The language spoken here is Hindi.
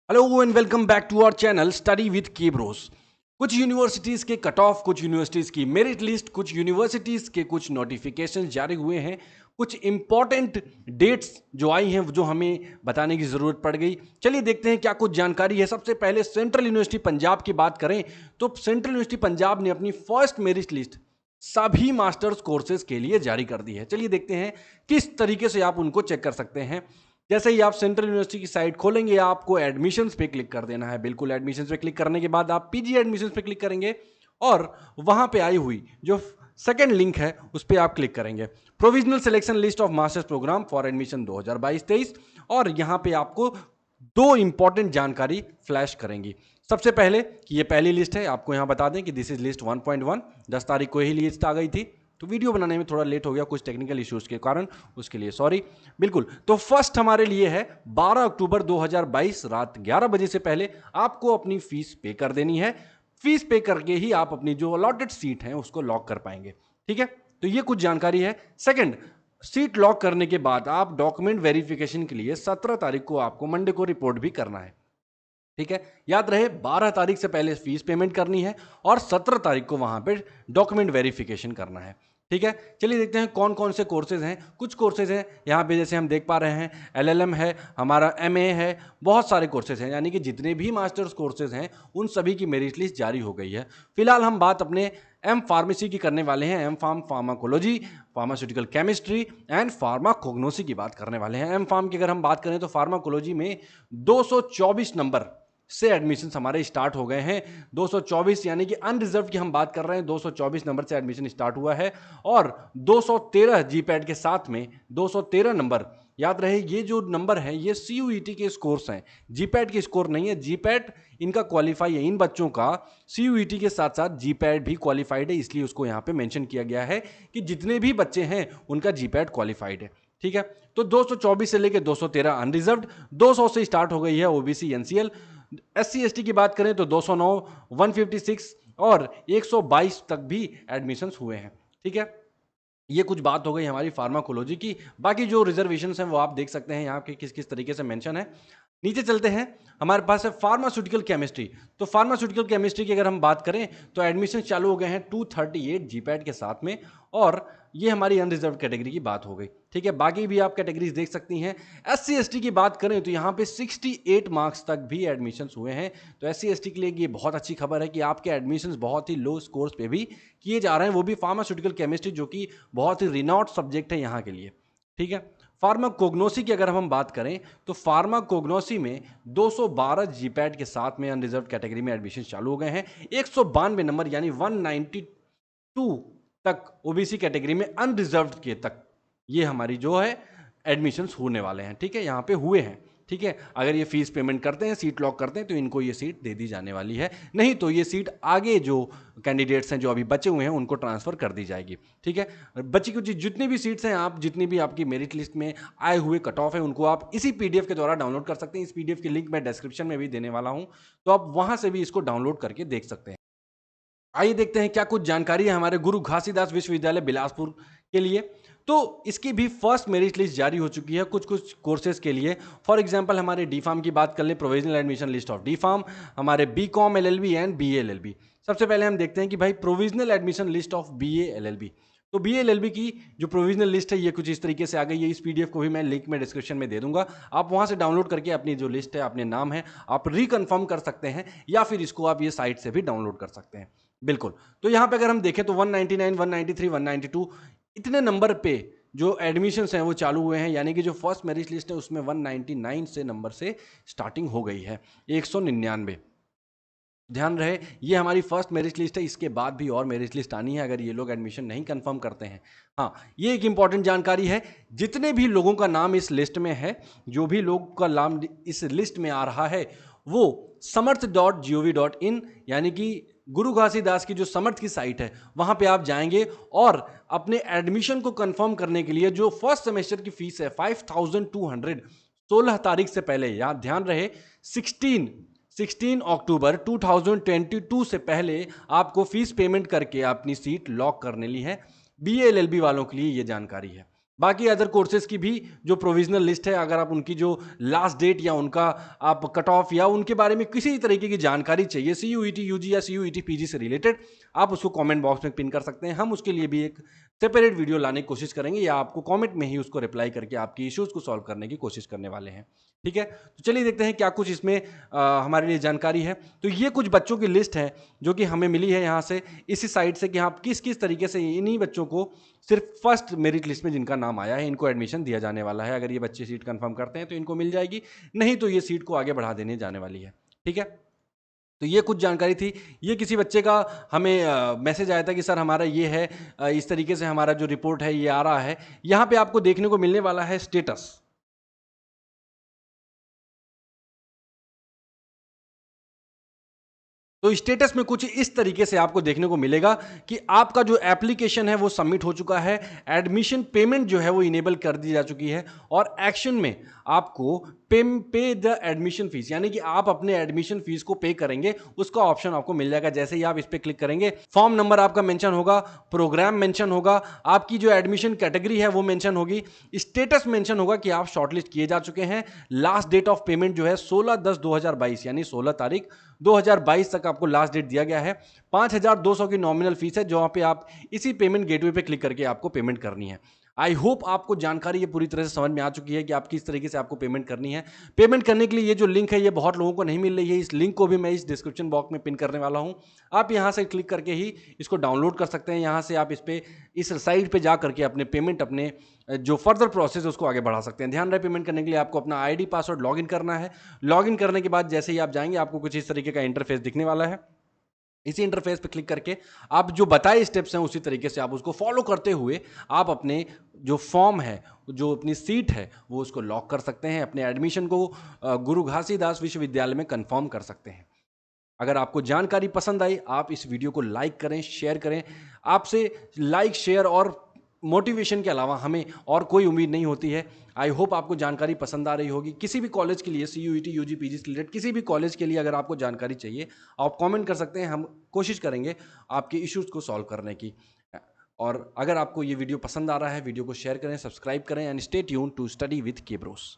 Hello and welcome back to our channel study with K bros. कुछ यूनिवर्सिटीज के कट ऑफ, कुछ यूनिवर्सिटीज की मेरिट लिस्ट, कुछ यूनिवर्सिटीज के कुछ नोटिफिकेशन जारी हुए हैं, कुछ इंपॉर्टेंट डेट्स जो आई हैं जो हमें बताने की जरूरत पड़ गई। चलिए देखते हैं क्या कुछ जानकारी है। सबसे पहले सेंट्रल यूनिवर्सिटी पंजाब की बात करें तो सेंट्रल यूनिवर्सिटी पंजाब ने अपनी फर्स्ट मेरिट लिस्ट सभी मास्टर्स कोर्सेज के लिए जारी कर दी है। चलिए देखते हैं किस तरीके से आप उनको चेक कर सकते हैं। जैसे ही आप सेंट्रल यूनिवर्सिटी की साइट खोलेंगे आपको एडमिशंस पे क्लिक कर देना है। बिल्कुल, एडमिशंस पे क्लिक करने के बाद आप पीजी एडमिशंस पे क्लिक करेंगे और वहां पे आई हुई जो सेकंड लिंक है उस पर आप क्लिक करेंगे, provisional selection list of masters programme for admission 2022-23। और यहां पे आपको दो इंपॉर्टेंट जानकारी फ्लैश करेंगी। सबसे पहले कि ये पहली लिस्ट है, आपको यहां बता दें कि दिस इज लिस्ट 1.1। 10 तारीख को ही लिस्ट आ गई थी, तो वीडियो बनाने में थोड़ा लेट हो गया कुछ टेक्निकल इश्यूज के कारण, उसके लिए सॉरी। बिल्कुल, तो फर्स्ट हमारे लिए है 12 अक्टूबर 2022 रात 11 बजे से पहले आपको अपनी फीस पे कर देनी है। फीस पे करके ही आप अपनी जो अलॉटेड सीट है उसको लॉक कर पाएंगे। ठीक है, तो ये कुछ जानकारी है। सेकंड, सीट लॉक करने के बाद आप डॉक्यूमेंट वेरिफिकेशन के लिए 17 तारीख को आपको मंडे को रिपोर्ट भी करना है। ठीक है, याद रहे 12 तारीख से पहले फीस पेमेंट करनी है और 17 तारीख को वहां पे डॉक्यूमेंट वेरिफिकेशन करना है। ठीक है, चलिए देखते हैं कौन कौन से कोर्सेज हैं। कुछ कोर्सेज हैं यहाँ पे, जैसे हम देख पा रहे हैं एलएलएम है, हमारा एमए है, बहुत सारे कोर्सेज हैं, यानी कि जितने भी मास्टर्स कोर्सेज हैं उन सभी की मेरिट लिस्ट जारी हो गई है। फिलहाल हम बात अपने एम फार्मेसी की करने वाले हैं। M pharm pharmacology, pharmaceutical chemistry and pharmacognosy की बात करने वाले हैं। एम फार्म की अगर हम बात करें तो फार्माकोलॉजी में 224 नंबर से एडमिशन हमारे स्टार्ट हो गए हैं। 224 यानी कि अनरिजर्व की हम बात कर रहे हैं, 224 नंबर से एडमिशन स्टार्ट हुआ है। और 213 जीपैट के साथ में 213 नंबर, याद रहे ये जो नंबर है ये सीयूईटी के स्कोर्स हैं, जीपैट के स्कोर नहीं है। जीपैट इनका क्वालिफाई है, इन बच्चों का सीयूईटी के साथ साथ जीपैट भी क्वालिफाइड है, इसलिए उसको यहाँ पे मेंशन किया गया है कि जितने भी बच्चे हैं उनका जीपैट क्वालिफाइड है। ठीक है, तो 224 से लेकर 213 अनरिजर्व्ड, 200 से स्टार्ट हो गई है ओबीसी एनसीएल। एससी एसटी की बात करें तो 209, 156 और 122 तक भी एडमिशंस हुए हैं। ठीक है, ये कुछ बात हो गई हमारी फार्माकोलॉजी की। बाकी जो रिजर्वेशन हैं वो आप देख सकते हैं यहाँ के किस किस तरीके से मेंशन है। नीचे चलते हैं, हमारे पास है फार्मास्यूटिकल केमिस्ट्री। तो फार्मास्यूटिकल केमिस्ट्री की अगर हम बात करें तो एडमिशन चालू हो गए हैं 238 जीपैट के साथ में, और ये हमारी अनरिजर्व कैटेगरी की बात हो गई। ठीक है, बाकी भी आप कैटेगरीज देख सकती हैं। एससी एसटी की बात करें तो यहाँ पे 68 मार्क्स तक भी एडमिशन्स हुए हैं। तो एससी एसटी के लिए ये बहुत अच्छी खबर है कि आपके एडमिशन्स बहुत ही लो स्कोर्स पे भी किए जा रहे हैं, वो भी फार्मास्यूटिकल केमिस्ट्री जो कि बहुत ही रिनॉट सब्जेक्ट है यहाँ के लिए। ठीक है, फार्माकोग्नोसी की अगर हम बात करें तो फार्माकोग्नोसी में 212 जीपैट के साथ में अनरिजर्व कैटेगरी में एडमिशन चालू हो गए हैं। 192 नंबर यानी 192 तक ओबीसी कैटेगरी में अनरिजर्व्ड के तक ये हमारी जो है एडमिशन्स होने वाले हैं। ठीक है, यहाँ पे हुए हैं। ठीक है, अगर ये फीस पेमेंट करते हैं, सीट लॉक करते हैं, तो इनको ये सीट दे दी जाने वाली है, नहीं तो ये सीट आगे जो कैंडिडेट्स हैं जो अभी बचे हुए हैं उनको ट्रांसफर कर दी जाएगी। ठीक है, बची कुछ जितनी भी सीट्स हैं, आप जितनी भी आपकी मेरिट लिस्ट में आए हुए कट ऑफ है उनको आप इसी पीडीएफ के द्वारा डाउनलोड कर सकते हैं। इस पीडीएफ की लिंक मैं डिस्क्रिप्शन में भी देने वाला हूं, तो आप वहां से भी इसको डाउनलोड करके देख सकते हैं। आइए देखते हैं क्या कुछ जानकारी है हमारे गुरु घासीदास विश्वविद्यालय बिलासपुर के लिए। तो इसकी भी फर्स्ट मेरिट लिस्ट जारी हो चुकी है कुछ कुछ कोर्सेज के लिए। फॉर एग्जांपल हमारे डी फार्म की बात कर ले, provisional admission list of D pharm, हमारे B com LLB and B LLB. सबसे पहले हम देखते हैं कि भाई provisional admission list of B LLB. तो बी एलएलबी की जो प्रोविजनल लिस्ट है ये कुछ इस तरीके से आ गई है। इस पीडीएफ को भी मैं लिंक में डिस्क्रिप्शन में दे दूंगा, आप वहां से डाउनलोड करके अपनी जो लिस्ट है, अपने नाम है, आप रिकन्फर्म कर सकते हैं, या फिर इसको आप ये साइट से भी डाउनलोड कर सकते हैं। बिल्कुल, तो यहां पे अगर हम देखें तो 199, 193, 192 इतने नंबर पे जो एडमिशन्स हैं वो चालू हुए हैं, यानी कि जो फर्स्ट मेरिट लिस्ट है उसमें 199 से नंबर से स्टार्टिंग हो गई है, 199। ध्यान रहे ये हमारी फर्स्ट मेरिट लिस्ट है, इसके बाद भी और मेरिट लिस्ट आनी है अगर ये लोग एडमिशन नहीं कंफर्म करते हैं। हाँ, ये एक इंपॉर्टेंट जानकारी है, जितने भी लोगों का नाम इस लिस्ट में है, जो भी लोग का नाम इस लिस्ट में आ रहा है, वो समर्थ.gov.in यानी कि गुरु घासीदास की जो समर्थ की साइट है वहां पे आप जाएंगे और अपने एडमिशन को कंफर्म करने के लिए जो फर्स्ट सेमेस्टर की फीस है 5200 16 तारीख से पहले, याद ध्यान रहे 16 अक्टूबर 2022 से पहले आपको फीस पेमेंट करके अपनी सीट लॉक करने ली है। बीए एलएलबी वालों के लिए यह जानकारी है। बाकी अदर कोर्सेज की भी जो प्रोविजनल लिस्ट है, अगर आप उनकी जो लास्ट डेट या उनका आप कट ऑफ या उनके बारे में किसी तरीके की जानकारी चाहिए CUET यूजी या CUET पीजी से रिलेटेड, आप उसको कमेंट बॉक्स में पिन कर सकते हैं। हम उसके लिए भी एक सेपरेट वीडियो लाने की कोशिश करेंगे या आपको कमेंट में ही उसको रिप्लाई करके आपकी इश्यूज को सॉल्व करने की कोशिश करने वाले हैं। ठीक है, तो चलिए देखते हैं क्या कुछ इसमें हमारे लिए जानकारी है। तो ये कुछ बच्चों की लिस्ट है जो कि हमें मिली है यहाँ से, इसी साइट से, कि आप किस किस तरीके से इन्हीं बच्चों को सिर्फ फर्स्ट मेरिट लिस्ट में जिनका नाम आया है इनको एडमिशन दिया जाने वाला है। अगर ये बच्चे सीट कंफर्म करते हैं तो इनको मिल जाएगी, नहीं तो ये सीट को आगे बढ़ा देने जाने वाली है। ठीक है, तो ये कुछ जानकारी थी। ये किसी बच्चे का हमें मैसेज आया था कि सर हमारा ये है, इस तरीके से हमारा जो रिपोर्ट है ये आ रहा है। यहाँ पे आपको देखने को मिलने वाला है स्टेटस। तो स्टेटस में कुछ इस तरीके से आपको देखने को मिलेगा कि आपका जो एप्लीकेशन है वो सबमिट हो चुका है, एडमिशन पेमेंट जो है वो इनेबल कर दी जा चुकी है, और एक्शन में आपको पे द एडमिशन फीस, यानी कि आप अपने एडमिशन फीस को पे करेंगे, उसका ऑप्शन आपको मिल जाएगा। जैसे ही आप इस पर क्लिक करेंगे, फॉर्म नंबर आपका मेंशन होगा, प्रोग्राम मेंशन होगा, आपकी जो एडमिशन कैटेगरी है वो मेंशन होगी, स्टेटस मेंशन होगा कि आप शॉर्टलिस्ट किए जा चुके हैं। लास्ट डेट ऑफ पेमेंट जो है 16/10/2022 यानी 16 तारीख 2022 तक आपको लास्ट डेट दिया गया है। 5,200 की नॉमिनल फीस है, जहां पे आप इसी पेमेंट गेटवे पे क्लिक करके आपको पेमेंट करनी है। आई होप आपको जानकारी ये पूरी तरह से समझ में आ चुकी है कि आप किस तरीके से आपको पेमेंट करनी है। पेमेंट करने के लिए ये जो लिंक है ये बहुत लोगों को नहीं मिल रही है, इस लिंक को भी मैं इस डिस्क्रिप्शन बॉक्स में पिन करने वाला हूं। आप यहां से क्लिक करके ही इसको डाउनलोड कर सकते हैं। यहां से आप इस साइट पे जा करके अपने पेमेंट, अपने जो फर्दर प्रोसेस है उसको आगे बढ़ा सकते हैं। ध्यान रहे, पेमेंट करने के लिए आपको अपना आईडी पासवर्ड लॉगिन करना है। लॉगिन करने के बाद जैसे ही आप जाएंगे आपको कुछ इस तरीके का इंटरफेस दिखने वाला है। इसी इंटरफेस पे क्लिक करके आप जो बताए स्टेप्स हैं उसी तरीके से आप उसको फॉलो करते हुए आप अपने जो फॉर्म है, जो अपनी सीट है वो उसको लॉक कर सकते हैं, अपने एडमिशन को गुरु घासीदास विश्वविद्यालय में कंफर्म कर सकते हैं। अगर आपको जानकारी पसंद आई, आप इस वीडियो को लाइक करें, शेयर करें। आपसे लाइक, शेयर और मोटिवेशन के अलावा हमें और कोई उम्मीद नहीं होती है। आई होप आपको जानकारी पसंद आ रही होगी। किसी भी कॉलेज के लिए, CUET यूजी पीजी से रिलेटेड किसी भी कॉलेज के लिए अगर आपको जानकारी चाहिए, आप कमेंट कर सकते हैं। हम कोशिश करेंगे आपके इश्यूज़ को सॉल्व करने की। और अगर आपको ये वीडियो पसंद आ रहा है, वीडियो को शेयर करें, सब्सक्राइब करें, and stay tune to study with K Bros.